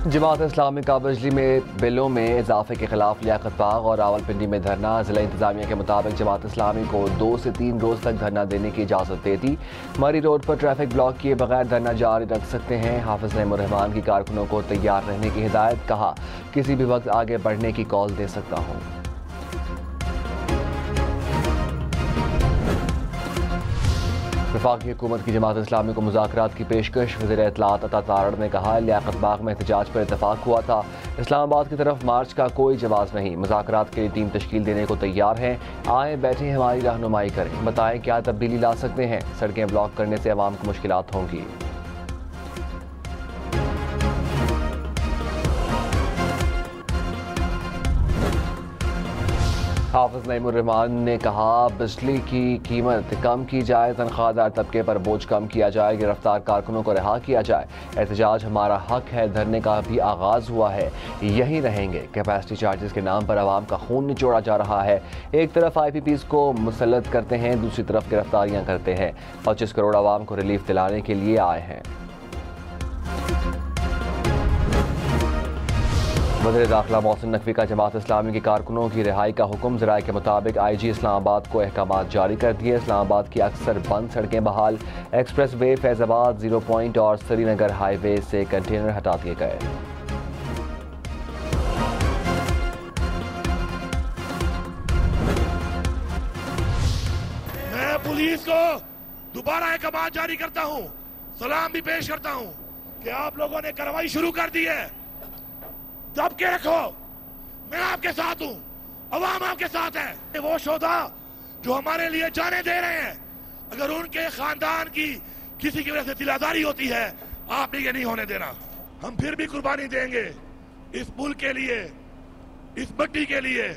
जमात इस्लामी का बिजली में बिलों में इजाफे के खिलाफ लियाकत बाग और रावलपिंडी में धरना। जिला इंतजामिया के मुताबिक जमात इस्लामी को 2 से 3 रोज तक धरना देने की इजाज़त दे दी। मरी रोड पर ट्रैफिक ब्लॉक किए बगैर धरना जारी रख सकते हैं। हाफिज नईमुर रहमान की कारकुनों को तैयार रहने की हिदायत, कहा किसी भी वक्त आगे बढ़ने की कॉल दे सकता हूँ। वफाकी हुकूमत की जमात इस्लामी को मुज़ाकरात की पेशकश। वज़ीर इत्तलात अता तारड़ ने कहा लियाकत बाग में एहतजाज पर इत्तफाक हुआ था, इस्लामाबाद की तरफ मार्च का कोई जवाब नहीं। मुज़ाकरात के लिए टीम तश्कील देने को तैयार हैं, आए बैठे हमारी रहनुमाई करें, बताएं क्या तब्दीली ला सकते हैं। सड़कें ब्लॉक करने से अवाम को मुश्किलात होंगी। हाफिज नईमुर रहमान ने कहा बिजली की कीमत कम की जाए, तनख्वाहदार तबके पर बोझ कम किया जाए, गिरफ्तार कारकुनों को रिहा किया जाए। एहतजाज हमारा हक है, धरने का भी आगाज हुआ है, यहीं रहेंगे। कैपेसिटी चार्जेस के नाम पर आवाम का खून निचोड़ा जा रहा है। एक तरफ IPPs को मुसल्लत करते हैं, दूसरी तरफ गिरफ्तारियां करते हैं। 25 करोड़ आवाम को रिलीफ दिलाने के लिए आए हैं। वज़ीर दाखिला मोहसिन नकवी का जमात इस्लामी के कारकुनों की रिहाई का हुक्म। ज़राए के मुताबिक IG इस्लामाबाद को अहकामात जारी कर दिए। इस्लामाबाद की अक्सर बंद सड़कें बहाल, एक्सप्रेस वे, फैज़ाबाद 0 पॉइंट और श्रीनगर हाईवे से कंटेनर हटा दिए गए। मैं पुलिस को दोबारा अहकामात जारी करता हूँ, सलाम भी पेश करता हूँ कि आप लोगों ने कार्रवाई शुरू कर दी है। दब के रखो, मैं आपके साथ हूं, अवाम आपके साथ है। वो शोधा जो हमारे लिए जाने दे रहे हैं, अगर उनके खानदान की किसी की वजह से दिलादारी होती है, आपने ये नहीं होने देना। हम फिर भी कुर्बानी देंगे इस मुल्क के लिए, इस मिट्टी के लिए,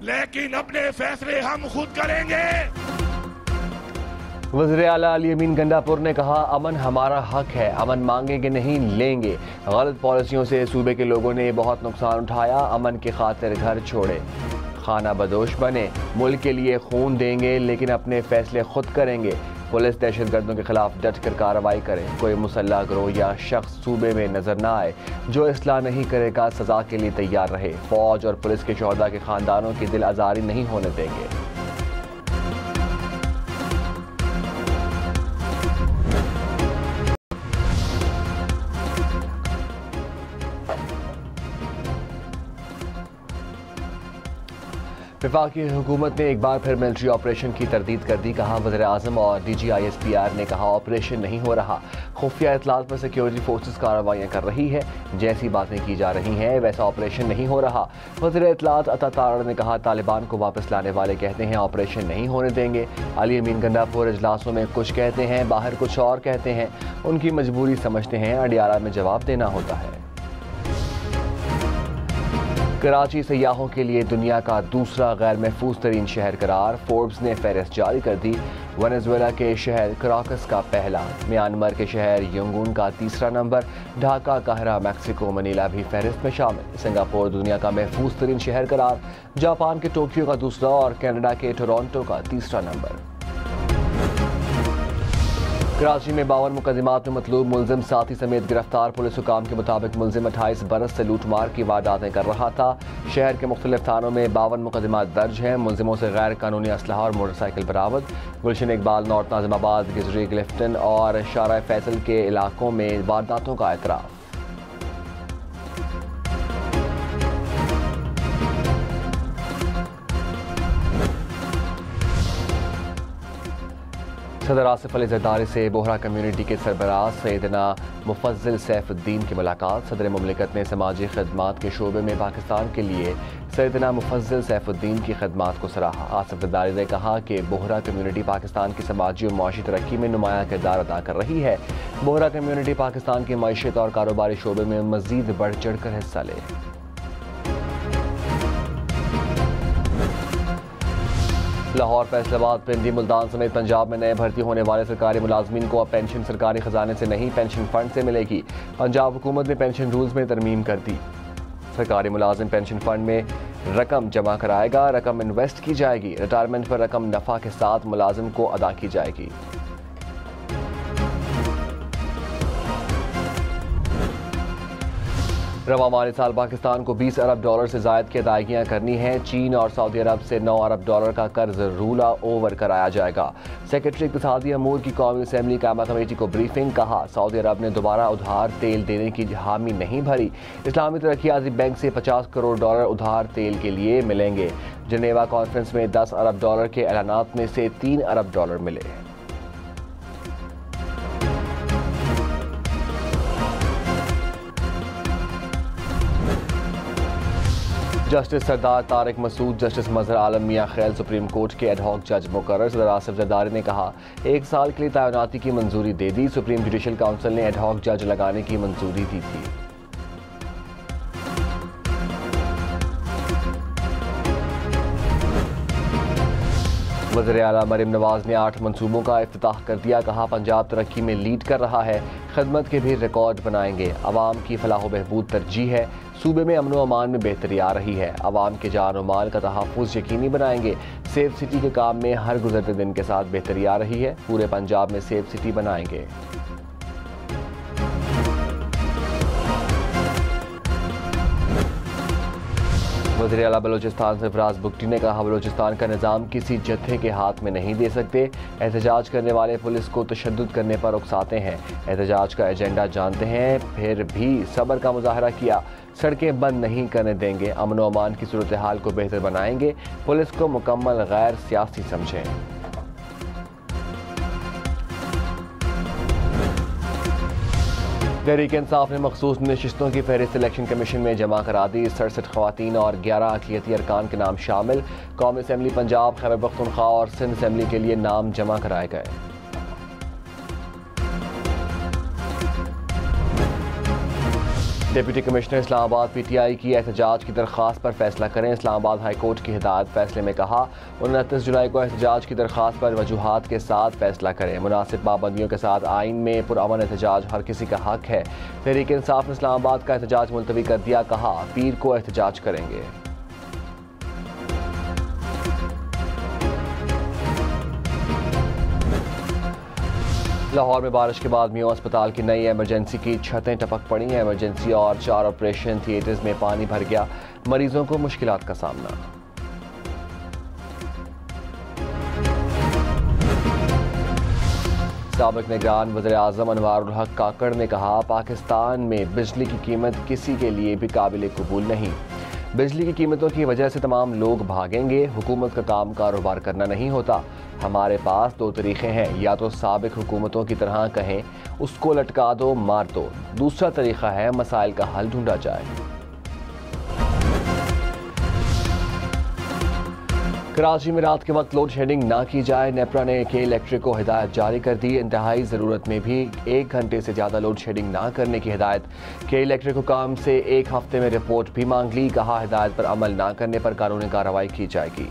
लेकिन अपने फैसले हम खुद करेंगे। वज़ीर आला अली अमीन गंडापुर ने कहा अमन हमारा हक है, अमन मांगेंगे नहीं लेंगे। गलत पॉलिसियों से सूबे के लोगों ने बहुत नुकसान उठाया, अमन की खातिर घर छोड़े, खाना बदोश बने, मुल्क के लिए खून देंगे लेकिन अपने फैसले खुद करेंगे। पुलिस दहशतगर्दों के खिलाफ डट कर कार्रवाई करे, कोई मुसल्ला गिरोह या शख्स सूबे में नजर न आए जो इस्लाह नहीं करेगा, सजा के लिए तैयार रहे। फौज और पुलिस के शोहदा के खानदानों की दिल आजारी नहीं होने देंगे। वफाकी हुकूमत ने एक बार फिर मिलिट्री ऑपरेशन की तरदीद कर दी। कहा वज़ीर आज़म और DG ISPR ने कहा ऑपरेशन नहीं हो रहा, खुफिया इत्तलात पर सिक्योरिटी फोर्सेस कार्रवाइयाँ कर रही है, जैसी बातें की जा रही हैं वैसा ऑपरेशन नहीं हो रहा। वज़ीर इत्तलात अता तारड़ ने कहा तालिबान को वापस लाने वाले कहते हैं ऑपरेशन नहीं होने देंगे। अली अमीन गंडापुर इजलासों में कुछ कहते हैं, बाहर कुछ और कहते हैं, उनकी मजबूरी समझते हैं, अडियाला में जवाब देना होता है। कराची सयाहों के लिए दुनिया का दूसरा गैर महफूज तरीन शहर करार, फोर्ब्स ने फहरिस्त जारी कर दी। वेनेजुएला के शहर कराकस का पहला, म्यांमार के शहर यंगून का तीसरा number, Dhaka, Cairo, Mexico, Manila भी फहरिस्त में शामिल। सिंगापुर दुनिया का महफूज तरीन शहर करार, जापान के टोक्यो का दूसरा और कनाडा के टोरंटो का तीसरा नंबर। कराची में 52 मुकदमात में मतलूब मुलजिम साथी समेत गिरफ्तार। पुलिस हुकाम के मुताबिक मुलजिम 28 बरस से लूटमार की वारदातें कर रहा था। शहर के मुख्तलिफ थानों में 52 मुकदमात दर्ज हैं। मुलजिमों से गैर कानूनी असलहा और मोटरसाइकिल बरामद। गुलशन इकबाल, नॉर्थ नाजिमाबाद, गिजरी, क्लिफ्टन और शारा फैसल के इलाकों में वारदातों का एतराफ़। सदर आसिफ अली जरदारी से बोहरा कम्यूनिटी के सरबराह सैयदना मुफज्जिल सैफुद्दीन की मुलाकात। सदर मुमलिकत ने समाजी खदमात के शोबे में पाकिस्तान के लिए सैयदना मुफज्जिल सैफुद्दीन की खदमात को सराहा। आसिफ जरदारी ने कहा कि बोहरा कम्यूनिटी पाकिस्तान की समाजी और माशी तरक्की में नुमाया किरदार अदा कर रही है। बोहरा कम्यूनिटी पाकिस्तान की मईशत और कारोबारी शोबे में मजीद बढ़ चढ़ कर हिस्सा ले। लाहौर, फैसलाबाद, पिंडी, मुल्तान समेत पंजाब में नए भर्ती होने वाले सरकारी मुलाजमीन को अब पेंशन सरकारी खजाने से नहीं पेंशन फंड से मिलेगी। पंजाब हुकूमत ने पेंशन रूल्स में तरमीम कर दी। सरकारी मुलाजिम पेंशन फंड में रकम जमा कराएगा, रकम इन्वेस्ट की जाएगी, रिटायरमेंट पर रकम नफा के साथ मुलाजिम को अदा की जाएगी। रवा माली साल पाकिस्तान को 20 अरब डॉलर से ज़ायद की अदायगियाँ करनी हैं। चीन और सऊदी अरब से 9 अरब डॉलर का कर्ज रूला ओवर कराया जाएगा। सेक्रेटरी इक़्तिसादी अमूर की कौमी असम्बली कायमा कमेटी को ब्रीफिंग। कहा, सऊदी अरब ने दोबारा उधार तेल देने की हामी नहीं भरी। इस्लामी तरक्याती बैंक से 50 करोड़ डॉलर उधार तेल के लिए मिलेंगे। जनेवा कॉन्फ्रेंस में 10 अरब डॉलर के ऐलानात में से 3 अरब डॉलर मिले। जस्टिस सरदार तारिक मसूद, जस्टिस मजहर आलम मियां खैल सुप्रीम कोर्ट के एडहॉक जज मुकर्रर। सदर आसिफ जरदारी ने कहा, 1 साल के लिए तैनाती की मंजूरी दे दी। सुप्रीम जुडिशल काउंसिल ने एडहॉक जज लगाने की मंजूरी दी थी। वज़ीर आला मरीम नवाज ने 8 मनसूबों का इफ्तिताह कर दिया। कहा, पंजाब तरक्की में लीड कर रहा है, खदमत के भी रिकॉर्ड बनाएंगे। अवाम की फलाह बहबूद तरजीह है। सूबे में अमन व अमान में बेहतरी आ रही है। अवाम के जान और माल का तहफ़्फ़ुज़ यकीनी बनाएंगे। सेफ सिटी के काम में हर गुजरते दिन के साथ बेहतरी आ रही है। पूरे पंजाब में सेफ सिटी बनाएंगे। वज़ीर आला बलोचिस्तान सरफराज बुगटी ने कहा, बलोचिस्तान का निज़ाम किसी जत्थे के हाथ में नहीं दे सकते। एहतजाज करने वाले पुलिस को तशद्दुद करने पर उकसाते हैं। एहतजाज का एजेंडा जानते हैं, फिर भी सब्र का मुजाहरा किया। सड़कें बंद नहीं करने देंगे। अमन व अमान की सूरत हाल को बेहतर बनाएंगे। पुलिस को मुकम्मल गैर सियासी समझें। तहरीक इंसाफ ने मखसूस नशिस्तों की फहरिस्त इलेक्शन कमीशन में जमा करा दी। 67 ख़वातीन और 11 अक़लियती अरकान के नाम शामिल। कौमी असम्बली पंजाब, खैबर पख्तूनख्वा और सिंध असम्बली के लिए नाम जमा कराए गए। डिप्टी कमिश्नर इस्लामाबाद PTI की एहतजाज की दरख्वास्त पर फैसला करें। इस्लामाबाद हाई कोर्ट की हिदायत। फैसले में कहा, 29 जुलाई को एहतजाज की दरख्वास्त पर वजूहात के साथ फैसला करें। मुनासिब पाबंदियों के साथ आइन में पुरअमन एहतजाज हर किसी का हक है। तहरीक इंसाफ ने इस्लामाबाद का एहतजाज मुलतवी कर दिया। कहा, पीर को एहतजाज करेंगे। लाहौर में बारिश के बाद मियां अस्पताल की नई इमरजेंसी की छतें टपक पड़ी हैं। इमरजेंसी और 4 ऑपरेशन थिएटर्स में पानी भर गया। मरीजों को मुश्किलात का सामना। साबिक निगरान वज़ीर आज़म अनवारुल हक काकड़ ने कहा, पाकिस्तान में बिजली की कीमत किसी के लिए भी काबिल कबूल नहीं। बिजली की कीमतों की वजह से तमाम लोग भागेंगे। हुकूमत का काम कारोबार करना नहीं होता। हमारे पास 2 तरीक़े हैं, या तो साबिक हुकूमतों की तरह कहें उसको लटका दो, मार दो। दूसरा तरीक़ा है मसाइल का हल ढूंढा जाए। कराची में रात के वक्त लोड शेडिंग ना की जाए। नेपरा ने के इलेक्ट्रिक को हिदायत जारी कर दी। इंतहाई ज़रूरत में भी 1 घंटे से ज़्यादा लोड शेडिंग ना करने की हिदायत। के इलेक्ट्रिक हुकाम से 1 हफ्ते में रिपोर्ट भी मांग ली। कहा, हिदायत पर अमल ना करने पर कानूनी कार्रवाई की जाएगी।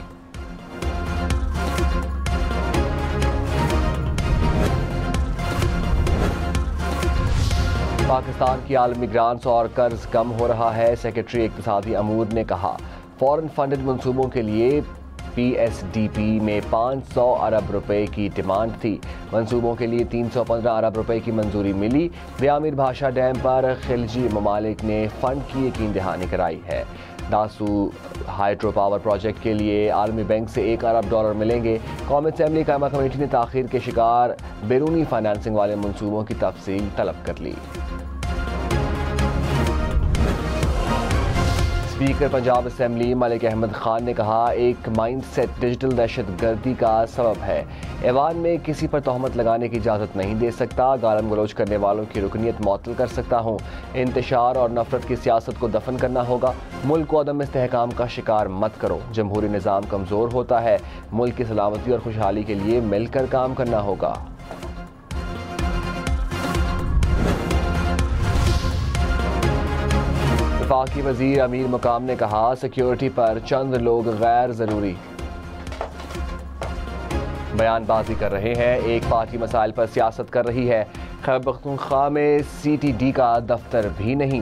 पाकिस्तान की आलमी ग्रांट्स और कर्ज कम हो रहा है। सेक्रेटरी इक़्तिसादी अमूर ने कहा, फॉरेन फंडेड मंसूबों के लिए PSDP में 500 अरब रुपए की डिमांड थी। मंसूबों के लिए 315 अरब रुपए की मंजूरी मिली। व्यामिर भाषा डैम पर खिलजी ममालिक ने फंड की यकीन दहानी कराई है। दासू हाइड्रो पावर प्रोजेक्ट के लिए आलमी बैंक से 1 अरब डॉलर मिलेंगे। कौमी असम्बली कायमा कमेटी ने ताख़ीर के शिकार बैरूनी फाइनेंसिंग वाले मंसूबों की तफसील तलब कर ली। स्पीकर पंजाब असम्बली मलिक अहमद खान ने कहा, एक माइंडसेट डिजिटल दहशत गर्दी का सबब है। ऐवान में किसी पर तोहमत लगाने की इजाज़त नहीं दे सकता। गालम गलोच करने वालों की रुकनीत मुअत्तल कर सकता हूँ। इंतशार और नफरत की सियासत को दफन करना होगा। मुल्क को अदम इस्तेहकाम का शिकार मत करो। जमहूरी निज़ाम कमज़ोर होता है। मुल्क की सलामती और खुशहाली के लिए मिलकर काम करना होगा। वफाकी वज़ीर अमीर मुकाम ने कहा, सिक्योरिटी पर चंद लोग गैर ज़रूरी बयानबाजी कर रहे हैं। एक पार्टी मसाइल पर सियासत कर रही है। खैबर पख्तूनख्वा में CTD का दफ्तर भी नहीं।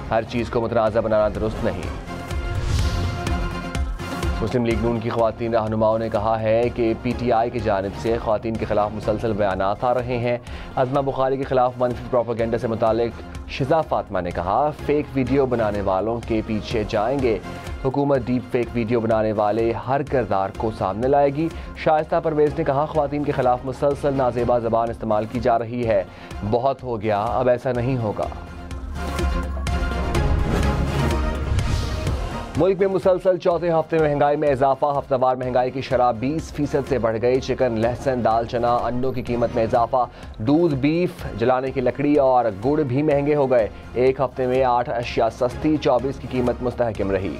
हर चीज़ को मुतनाज़ा बनाना दुरुस्त नहीं। मुस्लिम लीग नून की ख्वातीन रहनुमाओं ने कहा है कि PTI की जानिब से ख्वातीन के खिलाफ मुसलसल बयानात आ रहे हैं। अज़मा बुखारी के खिलाफ मनफी प्रोपेगेंडा से मुतालिक शिजा फातिमा ने कहा, फेक वीडियो बनाने वालों के पीछे जाएंगे। हुकूमत डीप फेक वीडियो बनाने वाले हर किरदार को सामने लाएगी। शाइस्ता परवेज़ ने कहा, ख्वातीन के खिलाफ मुसलसल नाजेबा ज़बान इस्तेमाल की जा रही है। बहुत हो गया, अब ऐसा नहीं होगा। मुल्क में मुसलसल चौथे हफ्ते महंगाई में इजाफा। हफ्तावार महंगाई की शरह 20% से बढ़ गई। चिकन, लहसुन, दाल, चना, अंडों की कीमत में इजाफा। दूध, बीफ, जलाने की लकड़ी और गुड़ भी महंगे हो गए। एक हफ्ते में 8 अशिया सस्ती, 24 की कीमत मुस्तहकम रही।